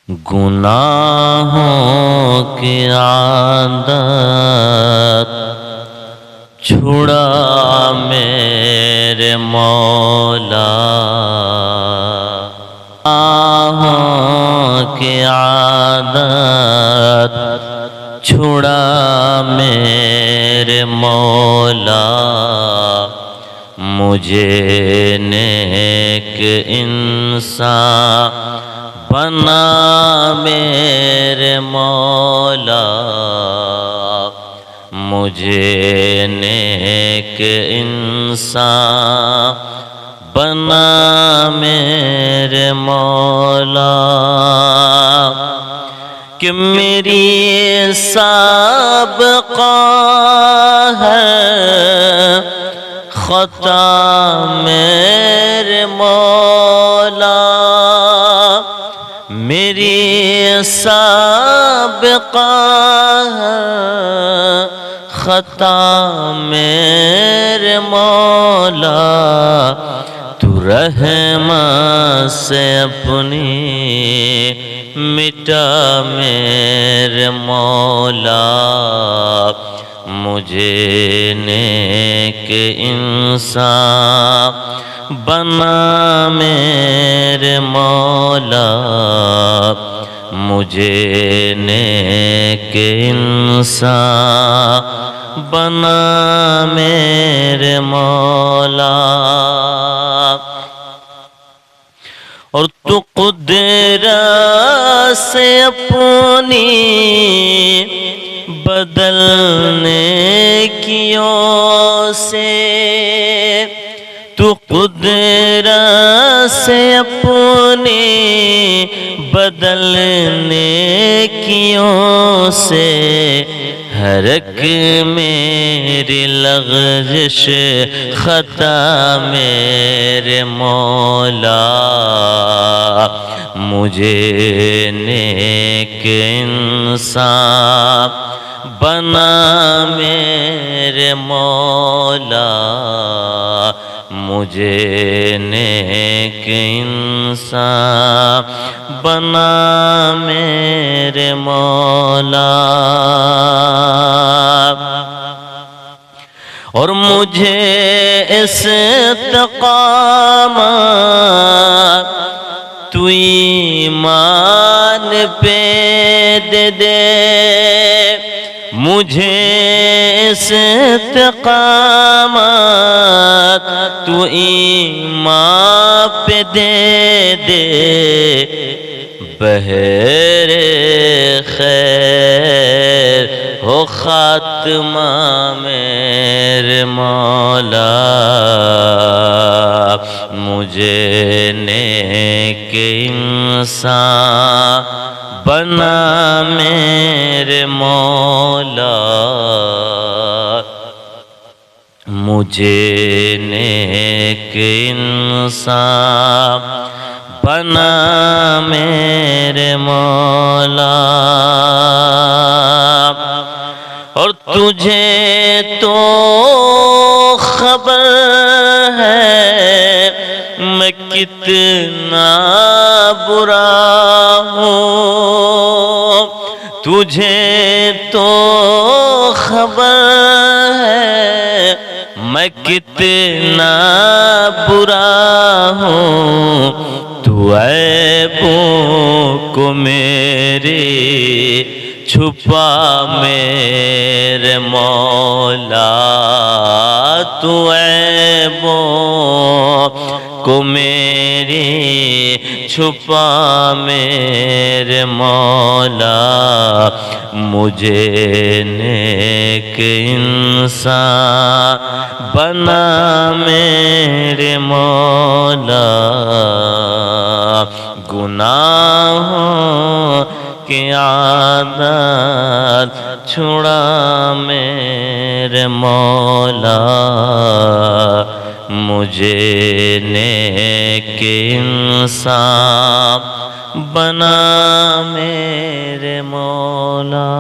گناہوں کی عادت چھڑا میرے مولا، گناہوں کی عادت چھڑا میرے مولا، مجھے نیک انسان بنا میرے مولا، مجھے نیک انسان بنا میرے مولا، کہ میری سابقہ ہے خطا میرے مولا، میری سابقہ ہے خطا میرے مولا، تو رحمت سے اپنی مٹا میرے مولا، مجھے نیک انسان بنا میرے مولا، مجھے نیک انسان بنا میرے مولا، اور تو قدرت سے اپنی بدلنے کیوں سے، تو قدرت سے اپنی بدلنے کیوں سے، ہر ایک میری لغزش خطا میرے مولا، مجھے نیک انسان بنا میرے مولا، مجھے نیک انسان بنا میرے مولا، اور مجھے استقامت تو ایمان پہ دے دے، مجھے استقامت تو ایمان پہ دے دے، بہر خیر ہو خاتمہ میرے مولا، مجھے نیک انسان بنا میرے مولا، مجھے نیک انسان بنا میرے مولا، اور تجھے تو خبر ہے میں کتنا برا ہوں، تجھے تو خبر ہے میں کتنا برا ہوں، تو عیبوں کو میری چھپا میرے مولا، تو عیبوں کو میری چھپا میرے مولا، مجھے نیک انسان بنا میرے مولا، گناہوں کی عادت چھڑا میرے مولا، مجھے نیک انسان بنا میرے مولا۔